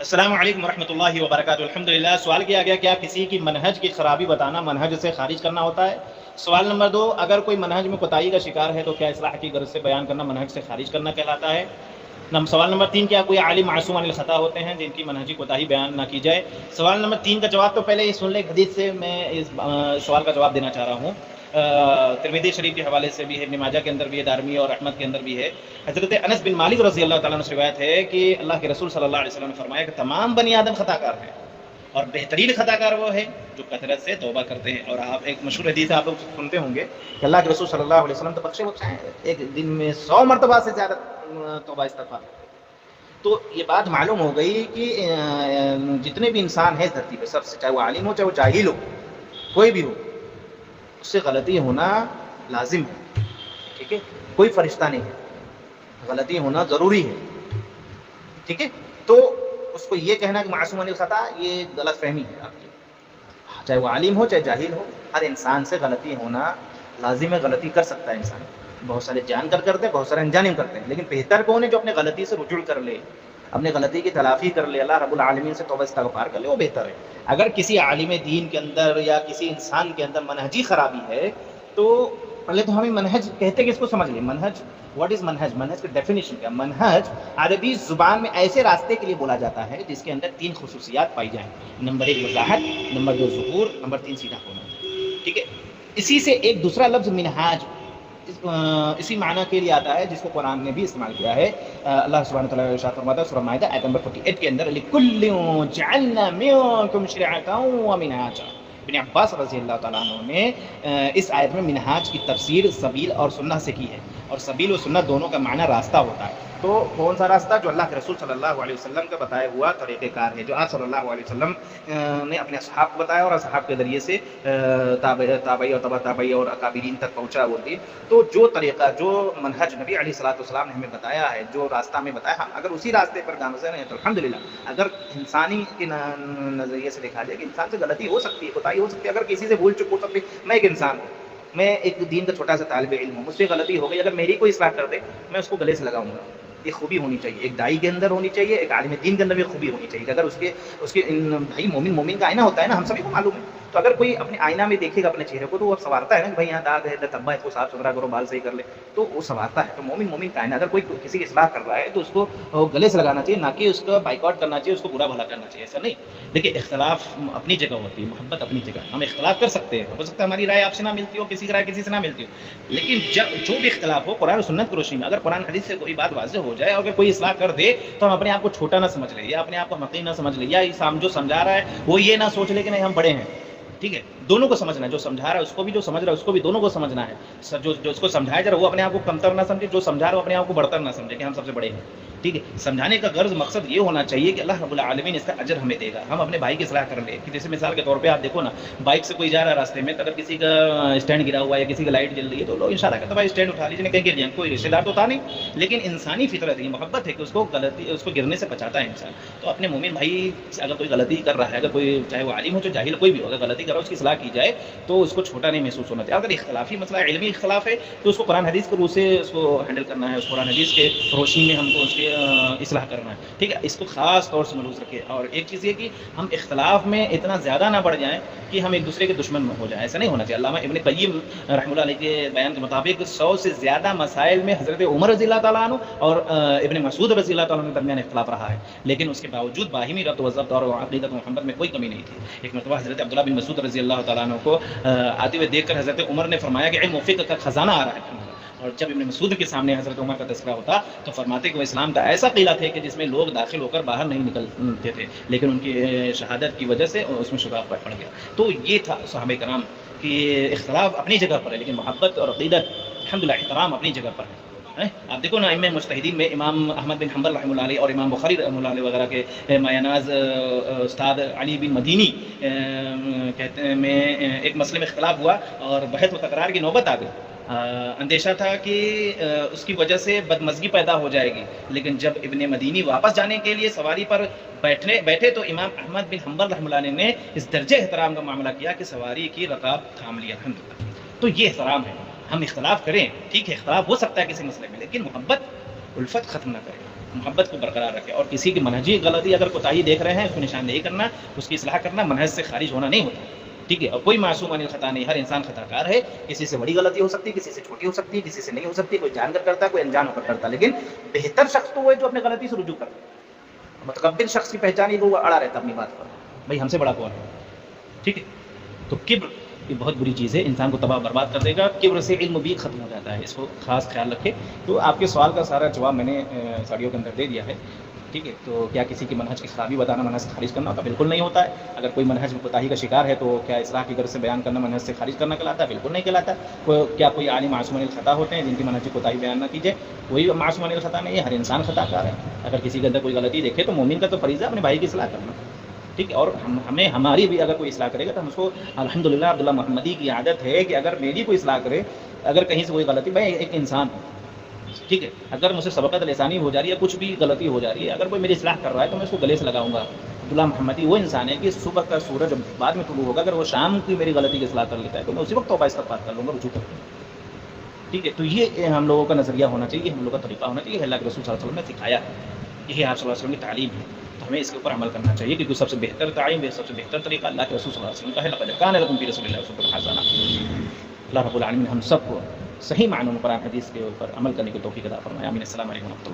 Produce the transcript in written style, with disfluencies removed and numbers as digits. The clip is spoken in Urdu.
السلام علیکم ورحمۃ اللہ وبرکاتہ۔ الحمدللہ۔ سوال کیا گیا کیا کسی کی منہج کی خرابی بتانا منہج سے خارج کرنا ہوتا ہے؟ سوال نمبر 2، اگر کوئی منہج میں کوتاہی کا شکار ہے تو کیا اصلاح کی غرض سے بیان کرنا منہج سے خارج کرنا کہلاتا ہے؟ سوال نمبر 3، کیا کوئی عالم معصوم عن الخطا ہوتے ہیں جن کی منہجی کوتاہی بیان نہ کی جائے؟ سوال نمبر 3 کا جواب تو پہلے یہ سن لیں، حدیث سے میں اس سوال کا جواب دینا چاہ رہا ہوں۔ ترمذی شریف کے حوالے سے بھی ہے، ابن ماجہ کے اندر بھی ہے، دارمی اور احمد کے اندر بھی ہے۔ حضرت انس بن مالک رضی اللہ تعالیٰ عنہ سے روایت ہے کہ اللہ کے رسول صلی اللہ علیہ وسلم نے فرمایا کہ تمام بنی آدم خطا کار ہیں، اور بہترین خطا کار وہ ہے جو کثرت سے توبہ کرتے ہیں۔ اور آپ ایک مشہور حدیث آپ لوگ سنتے ہوں گے کہ اللہ کے رسول صلی اللہ علیہ وسلم تو بخشے ہیں، ایک دن میں 100 مرتبہ سے زیادہ توبہ استغفار۔ تو یہ بات معلوم ہو گئی کہ جتنے بھی انسان ہیں دھرتی پہ، سب سے، چاہے وہ عالم ہو چاہے وہ جاہل ہو، کوئی بھی ہو، اس سے غلطی ہونا لازم ہے، ٹھیک ہے؟ کوئی فرشتہ نہیں ہے، غلطی ہونا ضروری ہے، ٹھیک ہے؟ تو اس کو یہ کہنا کہ معصوم عن الخطا، یہ غلط فہمی ہے آپ کی۔ چاہے وہ عالم ہو چاہے جاہل ہو، ہر انسان سے غلطی ہونا لازم ہے، غلطی کر سکتا ہے انسان۔ بہت سارے جان کر کرتے ہیں، بہت سارے انجان کرتے ہیں، لیکن بہتر کون ہے جو اپنے غلطی سے رجوع کر لے، اپنے غلطی کی تلافی کر لے، اللہ رب العالمین سے توبہ استغفار کر لے، وہ بہتر ہے۔ اگر کسی عالم دین کے اندر یا کسی انسان کے اندر منہجی خرابی ہے تو پہلے تو ہمیں منہج کہتے کہ اس کو سمجھ لیں۔ منہج، واٹ از منہج؟ منہج کی ڈیفینیشن کیا؟ منہج عربی زبان میں ایسے راستے کے لیے بولا جاتا ہے جس کے اندر 3 خصوصیات پائی جائیں: نمبر 1 وضاحت، نمبر 2 ظہور، نمبر 3 سیدھا ہونا، ٹھیک ہے؟ اسی سے ایک دوسرا لفظ منہاج اسی معنی کے لیے آتا ہے جس کو قرآن نے بھی استعمال کیا ہے۔ اللہ سبحانہ وتعالیٰ ارشاد فرماتا ہے سورہ مائدہ آیت نمبر 48 کے اندر، لِكُلٍّ جَعَلْنَا مِنكُمْ شِرْعَةً وَمِنْهَاجًا۔ ابن عباس رضی اللہ تعالیٰ عنہ نے اس آیت میں منہاج کی تفسیر سبیل اور سنہ سے کی ہے، اور سبیل و سنہ دونوں کا معنی راستہ ہوتا ہے۔ تو کون سا راستہ؟ جو اللہ کے رسول صلی اللہ علیہ وسلم کا بتایا ہوا طریقہ کار ہے، جو آپ صلی اللہ علیہ وسلم نے اپنے اصحاب کو بتایا اور اصحاب کے ذریعے سے تابعی اور تبع تابعی اور اکابرین تک پہنچا وہ دین۔ تو جو طریقہ، جو منہج نبی علیہ الصلوۃ والسلام نے ہمیں بتایا ہے، جو راستہ ہمیں بتایا، اگر اسی راستے پر گامزن ہیں تو الحمدللہ۔ اگر انسانی کے نظریے سے دیکھا جائے کہ انسان سے غلطی ہو سکتی ہے، کوتاہی ہو سکتی ہے، اگر کسی سے بھول چک ہو سکتی ہے، میں ایک انسان ہوں، میں ایک دین کا چھوٹا سا طالب علم ہوں، مجھ سے غلطی ہو گئی، اگر میری کوئی اصلاح کر دے میں اس کو گلے سے لگاؤں گا۔ یہ خوبی ہونی چاہیے، ایک دائی کے اندر ہونی چاہیے، ایک عالم دین کے اندر بھی خوبی ہونی چاہیے کہ اگر اس کے بھائی مومن کا آئینہ ہوتا ہے نا، ہم سبھی کو معلوم ہے، تو اگر کوئی اپنے آئینہ میں دیکھے گا اپنے چہرے کو تو وہ سنوارتا ہے نا کہ بھائی یہاں داغ ہے، تبا اس کو صاف ستھرا کرو، بال صحیح کر لے، تو وہ سنوارتا ہے۔ تو مومن کا آئینہ، اگر کوئی کسی کی اصلاح کر رہا ہے تو اس کو گلے سے لگانا چاہیے، نہ کہ اس کو بائیکاٹ کرنا چاہیے، اس کو برا بھلا کرنا چاہیے، ایسا نہیں۔ دیکھیے، اختلاف اپنی جگہ ہوتی ہے، محبت اپنی جگہ، ہم اختلاف کر سکتے ہیں، ہو سکتا ہے ہماری رائے آپ سے نہ ملتی ہو، کسی کی رائے کسی سے نہ ملتی ہو، لیکن جو بھی اختلاف ہو قرآن و سنت کی روشنی میں، اگر قرآن حدیث سے کوئی بات واضح ہو جائے اور اگر کوئی اصلاح کر دے تو ہم اپنے آپ کو چھوٹا نہ سمجھ لیں، یا اپنے آپ کو حقیر نہ سمجھ لیں، یا جو سمجھا رہا ہے وہ یہ نہ سوچ لے کہ نہیں ہم بڑے ہیں، ٹھیک ہے؟ دونوں کو سمجھنا ہے، جو سمجھا رہا ہے اس کو بھی، جو سمجھ رہا ہے اس کو بھی، دونوں کو سمجھنا ہے۔ جو اس کو سمجھایا جا رہا ہے وہ اپنے آپ کو کمتر نہ سمجھے، جو سمجھا رہا ہے اپنے آپ کو بڑھتر نہ سمجھے کہ ہم سب سے بڑے ہیں، ٹھیک ہے؟ سمجھانے کا غرض، مقصد یہ ہونا چاہیے کہ اللہ رب العالمین اس کا اجر ہمیں دے گا، ہم اپنے بھائی کی اصلاح کر لیں۔ کہ جیسے مثال کے طور پہ آپ دیکھو نا، بائک سے کوئی جا رہا ہے راستے میں، اگر کسی کا اسٹینڈ گرا ہوا ہے یا کسی کا لائٹ جل رہی ہے تو لوگ اشارہ کرتے ہیں بھائی اسٹینڈ اٹھا لیجیے، کہیں گر جائیں، کوئی رشتے دار تو تھا نہیں، لیکن انسانی فطرت ہے، محبت ہے کہ اس کو گرنے سے بچاتا ہے انسان۔ تو اپنے مومن بھائی اگر کوئی غلطی کر رہا ہے، اگر کوئی چاہے وہ عالم ہو چاہے جاہل کوئی بھی ہو، اگر غلطی کر رہا ہے اس کی اصلاح کی جائے تو اس کو چھوٹا نہیں محسوس ہونا چاہیے۔ اگر اختلافی مسئلہ علمی اختلاف ہے تو اس کو قرآن حدیث کے روح سے اس کو ہینڈل کرنا ہے، اس قرآن حدیث کے روشنی میں ہم کو اس کی اصلاح کرنا ہے، ٹھیک ہے؟ اس کو خاص طور سے ملحوظ رکھے۔ اور ایک چیز یہ کہ ہم اختلاف میں اتنا زیادہ نہ بڑھ جائیں کہ ہم ایک دوسرے کے دشمن ہو جائیں، ایسا نہیں ہونا چاہیے۔ علامہ ابن قیم رحمہ اللہ علیہ کے بیان کے مطابق 100 سے زیادہ مسائل میں حضرت عمر رضی اللہ تعالیٰ عنہ اور ابن مسعود رضی اللہ تعالیٰ عنہ کے درمیان اختلاف رہا ہے، لیکن اس کے باوجود باہمی ربط و ضبط اور عقیدت محمد میں کوئی کمی نہیں تھی۔ ایک مرتبہ حضرت عبداللہ بن مسعود رضی اللہ تعالیٰ عنہ کو آتے ہوئے دیکھ کر حضرت عمر نے فرمایا کہ علم و فقہ کا خزانہ آ رہا ہے تمہارا۔ اور جب ابن مسعود کے سامنے حضرت عمر کا تذکرہ ہوتا تو فرماتے کہ وہ اسلام کا ایسا قلعہ تھے کہ جس میں لوگ داخل ہو کر باہر نہیں نکلتے تھے، لیکن ان کی شہادت کی وجہ سے اس میں شبہ پڑ گیا۔ تو یہ تھا صحابہ کرام کہ اختلاف اپنی جگہ پر ہے، لیکن محبت اور عقیدت الحمدللہ احترام اپنی جگہ پر ہے۔ آپ دیکھو نا، ائمہ مجتہدین میں امام احمد بن حنبل رحمہ اللہ علیہ اور امام بخاری رحمہ اللہ علیہ وغیرہ کے مایہ ناز استاد علی بن مدینی کہتے میں ایک مسئلے میں اختلاف ہوا اور بحث و تکرار کی نوبت آ گئی۔ اندیشہ تھا کہ اس کی وجہ سے بدمزگی پیدا ہو جائے گی، لیکن جب ابن مدینی واپس جانے کے لیے سواری پر بیٹھے تو امام احمد بن حنبل رحمہ اللہ نے اس درجے احترام کا معاملہ کیا کہ سواری کی رکاب تھام لیا، الحمدللہ۔ تو یہ احترام ہے، ہم اختلاف کریں، ٹھیک ہے، اختلاف ہو سکتا ہے کسی مسئلے میں، لیکن محبت الفت ختم نہ کریں، محبت کو برقرار رکھے، اور کسی کی منہجی غلطی اگر کوتاہی دیکھ رہے ہیں اس کو نشاندہی کرنا، اس کی اصلاح کرنا، منہج سے خارج ہونا نہیں ہوتا، ٹھیک ہے. اور کوئی معصوم عن الخطا نہیں، ہر انسان خطا کار ہے، کسی سے بڑی غلطی ہو سکتی ہے، کسی سے چھوٹی ہو سکتی ہے، کسی سے نہیں ہو سکتی، کوئی جان کر کرتا ہے، کوئی انجان ہو کر کرتا ہے، لیکن بہتر شخص تو وہ ہے جو اپنے غلطی سے رجوع کرتا ہے. متکبر شخص کی پہچان یہ وہ اڑا رہتا اپنی بات پر، بھائی ہم سے بڑا کون ہے، ٹھیک ہے. تو کبر یہ بہت بری چیز ہے، انسان کو تباہ برباد کر دے گا. کبر سے علم بھی ختم ہو جاتا ہے، اس کو خاص خیال رکھے. تو آپ کے سوال کا سارا جواب میں نے ساڑیوں کے اندر دے دیا ہے، ٹھیک ہے. تو کیا کسی کی منہج کی خرابی بتانا منہج سے خارج کرنا ہوتا؟ بالکل نہیں ہوتا ہے. اگر کوئی منہج میں کوتاہی کا شکار ہے تو کیا اصلاح کی غرض سے بیان کرنا منہج سے خارج کرنا کہلاتا ہے؟ بالکل نہیں کہلاتا. کیا کوئی عالم معصوم عن الخطا ہوتے ہیں جن کی منہج کی کوتاہی بیان نہ کیجیے؟ کوئی معصوم عن الخطا نہیں ہے، ہر انسان خطا کار ہے. اگر کسی کے اندر کوئی غلطی دیکھے تو مومن کا تو فریضہ اپنے بھائی کی اصلاح کرنا، ٹھیک ہے. اور ہمیں ہماری بھی اگر کوئی اصلاح کرے گا تو ہم اس کو الحمدللہ عبداللہ محمدی کی عادت ہے کہ اگر میری کوئی اصلاح کرے، اگر کہیں سے کوئی غلطی، میں ایک انسان ہوں، ٹھیک ہے، اگر مجھ سے سبقت لسانی ہو جا رہی ہے، کچھ بھی غلطی ہو جا رہی ہے، اگر کوئی میری اصلاح کر رہا ہے تو میں اس کو گلے سے لگاؤں گا. عبداللہ محمدی وہ انسان ہے کہ صبح کا سورج بعد میں طلوع ہوگا، اگر وہ شام کی میری غلطی کی اصلاح کر لیتا ہے تو میں اسی وقت توبہ استغفار کر لوں گا، رجوع کر لوں گا، ٹھیک ہے. تو یہ ہم لوگوں کا نظریہ ہونا چاہیے، ہم لوگوں کا طریقہ ہونا چاہیے. اللہ کے رسول صلی اللہ علیہ وسلم نے سکھایا ہے، یہی آپ صلی اللہ علیہ وسلم کی تعلیم ہے. تو ہمیں اس کے اوپر عمل کرنا چاہیے، کیونکہ سب سے بہتر تعلیم ہے، سب سے بہتر طریقہ اللہ کے رسول صلی اللہ علیہ وسلم کا ہے. لقد کان لکم فی رسول اللہ اسوۃ حسنہ. اللہ رب العالمین ہم سب کو صحیح معنوں میں قرآن حدیث کے اوپر عمل کرنے کی توفیق عطا فرمائے. آمین. السلام علیکم.